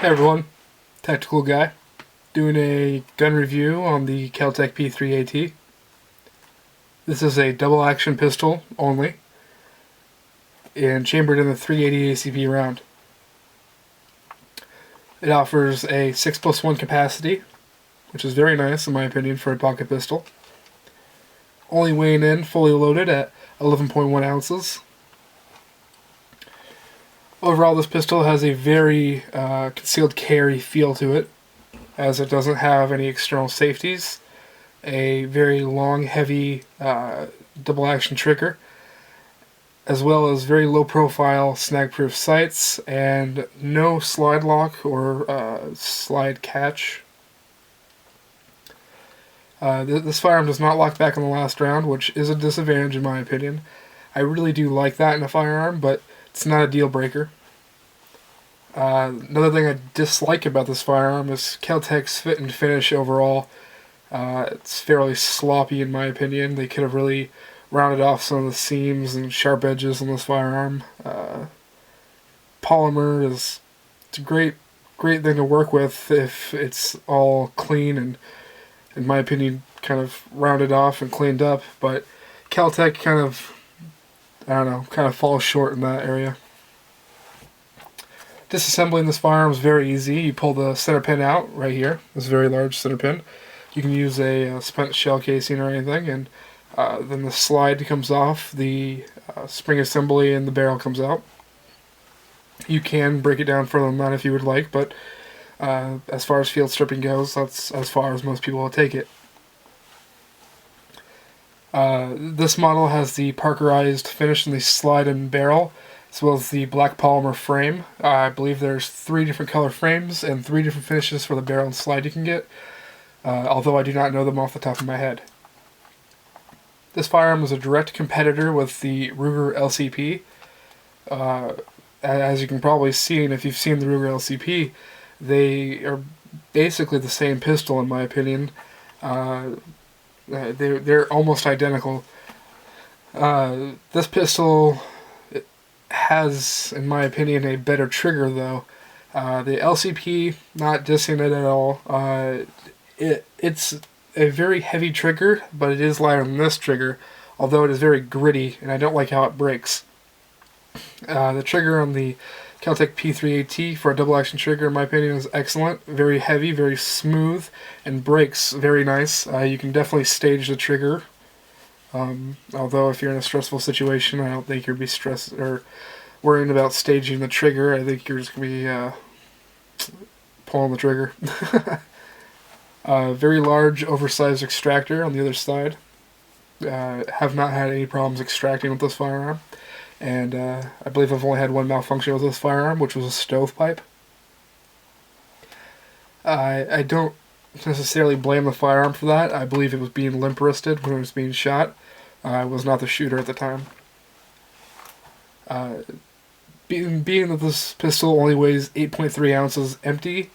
Hey everyone, Tactical Guy, doing a gun review on the Kel Tec P3AT. This is a double action pistol only, and chambered in the 380 ACP round. It offers a 6+1 capacity, which is very nice in my opinion for a pocket pistol. Only weighing in fully loaded at 11.1 ounces. Overall, this pistol has a very concealed carry feel to it, as it doesn't have any external safeties, a very long, heavy double action trigger, as well as very low profile snag-proof sights, and no slide lock or slide catch. This firearm does not lock back in the last round, which is a disadvantage in my opinion. I really do like that in a firearm, but it's not a deal breaker. Another thing I dislike about this firearm is Kel Tec's fit and finish overall. It's fairly sloppy in my opinion. They could have really rounded off some of the seams and sharp edges on this firearm. Polymer it's a great thing to work with if it's all clean and, in my opinion, kind of rounded off and cleaned up. But Kel Tec kind of falls short in that area. Disassembling this firearm is very easy. You pull the center pin out right here, this very large center pin. You can use a spent shell casing or anything, and then the slide comes off, the spring assembly and the barrel comes out. You can break it down further than that if you would like, but as far as field stripping goes, that's as far as most people will take it. This model has the Parkerized finish in the slide and barrel, as well as the black polymer frame. I believe there's 3 different color frames and 3 different finishes for the barrel and slide you can get, although I do not know them off the top of my head. This firearm is a direct competitor with the Ruger LCP. As you can probably see, and if you've seen the Ruger LCP, they are basically the same pistol in my opinion. They're almost identical. This pistol has, in my opinion, a better trigger though. The LCP, not dissing it at all, it's a very heavy trigger, but it is lighter than this trigger, although it is very gritty, and I don't like how it breaks. The trigger on the Kel Tec P3AT for a double action trigger, in my opinion, is excellent. Very heavy, very smooth, and breaks very nice. You can definitely stage the trigger. Although if you're in a stressful situation, I don't think you'd be stressed or worrying about staging the trigger. I think you're just going to be pulling the trigger. Very large, oversized extractor on the other side. Have not had any problems extracting with this firearm. And I believe I've only had one malfunction with this firearm, which was a stovepipe. I don't necessarily blame the firearm for that. I believe it was being limp wristed when it was being shot. I was not the shooter at the time. Being that this pistol only weighs 8.3 ounces empty,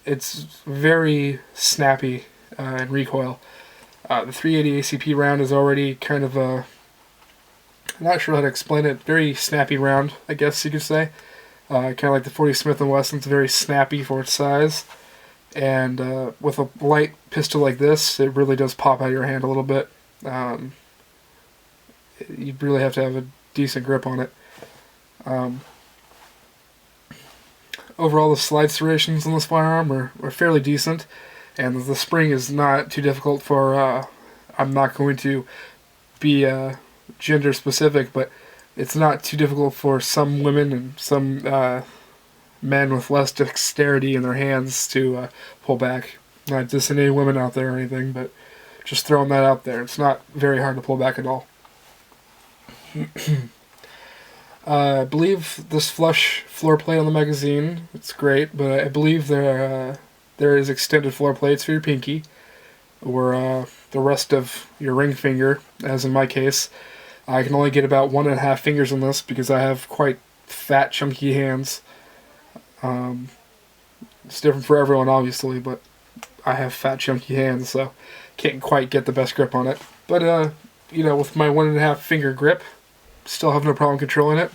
it's very snappy in recoil. The 380 ACP round is already kind of a, I'm not sure how to explain it, very snappy round, I guess you could say. Kind of like the 40 Smith & Wesson, it's very snappy for its size. And with a light pistol like this, it really does pop out of your hand a little bit. You really have to have a decent grip on it. Overall, the slide serrations on this firearm are fairly decent, and the spring is not too difficult for, I'm not going to be gender specific, but it's not too difficult for some women and some men with less dexterity in their hands to pull back. Not dissing any women out there or anything, but just throwing that out there. It's not very hard to pull back at all. I believe this flush floor plate on the magazine, it's great, but I believe there is extended floor plates for your pinky, or the rest of your ring finger, as in my case. I can only get about 1.5 fingers on this because I have quite fat, chunky hands. It's different for everyone, obviously, but I have fat, chunky hands, so can't quite get the best grip on it. But, with my 1.5 finger grip, still have no problem controlling it.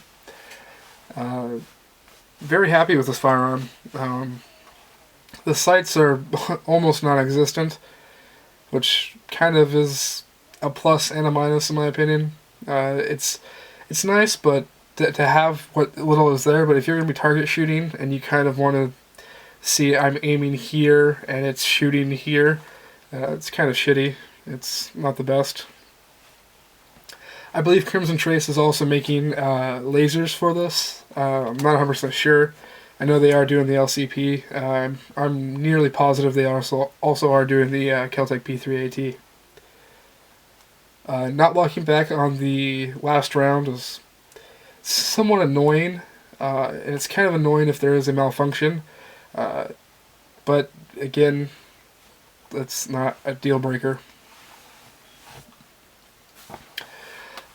very happy with this firearm. The sights are almost non-existent, which kind of is a plus and a minus in my opinion. It's nice, but to have what little is there. But if you're going to be target shooting and you kind of want to see I'm aiming here and it's shooting here, it's kind of shitty. It's not the best. I believe Crimson Trace is also making lasers for this. I'm not 100% sure. I know they are doing the LCP. I'm nearly positive they also are doing the Kel Tec P3AT. Not locking back on the last round was somewhat annoying, and it's kind of annoying if there is a malfunction. But again, that's not a deal breaker.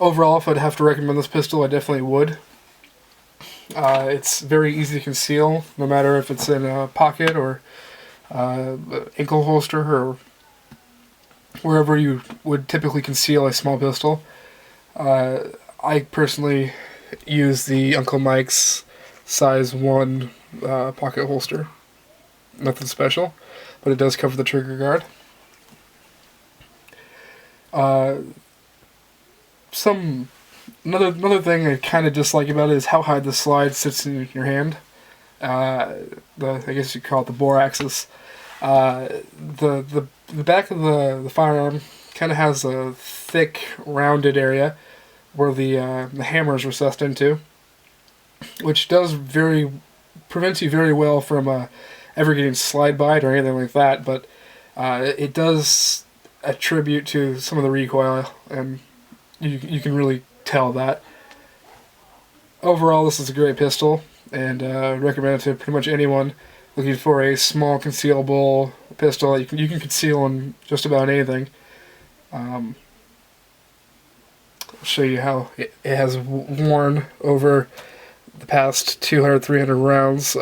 Overall, if I'd have to recommend this pistol, I definitely would. It's very easy to conceal, no matter if it's in a pocket or ankle holster or wherever you would typically conceal a small pistol. I personally use the Uncle Mike's size 1 pocket holster. Nothing special, but it does cover the trigger guard. Another thing I kind of dislike about it is how high the slide sits in your hand. I guess you call it the bore axis. The back of the firearm kind of has a thick, rounded area where the hammer is recessed into, which prevents you very well from ever getting slide bite or anything like that. But it does attribute to some of the recoil, and you can really tell that. Overall, this is a great pistol, and recommend it to pretty much anyone looking for a small concealable pistol. You can conceal in just about anything. I'll show you how it has worn over the past 200-300 rounds.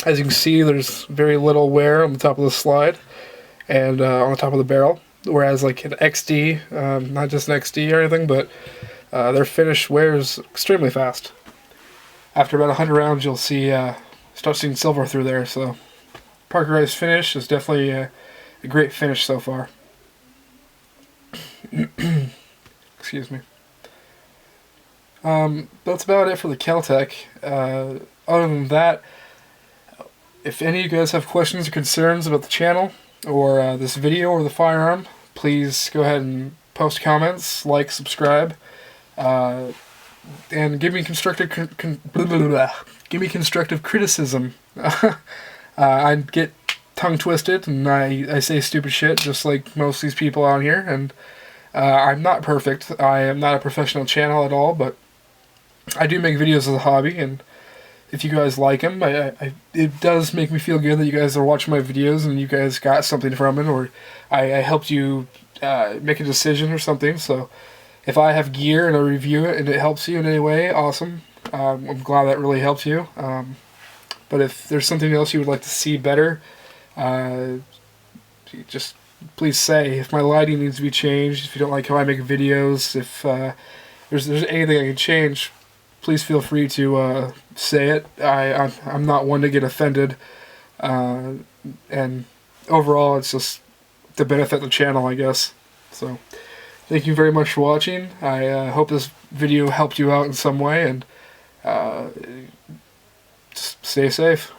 As you can see, there's very little wear on the top of the slide and on the top of the barrel. Whereas like an XD, not just an XD or anything, but their finish wears extremely fast. After about 100 rounds, you'll see start seeing silver through there. So Parkerized finish is definitely a great finish so far. Excuse me. That's about it for the Kel Tec. Other than that, if any of you guys have questions or concerns about the channel or this video or the firearm, please go ahead and post comments, like, subscribe, and give me constructive criticism. I get tongue twisted and I say stupid shit just like most of these people out here, and I'm not perfect. I am not a professional channel at all, but I do make videos as a hobby, and if you guys like them, it does make me feel good that you guys are watching my videos and you guys got something from it, or I helped you make a decision or something. So if I have gear and I review it and it helps you in any way, awesome. I'm glad that really helps you. But if there's something else you would like to see better, just please say. If my lighting needs to be changed, if you don't like how I make videos, if there's anything I can change, please feel free to say it. I'm not one to get offended, and overall it's just to benefit the channel, I guess. So thank you very much for watching. I hope this video helped you out in some way, and just stay safe.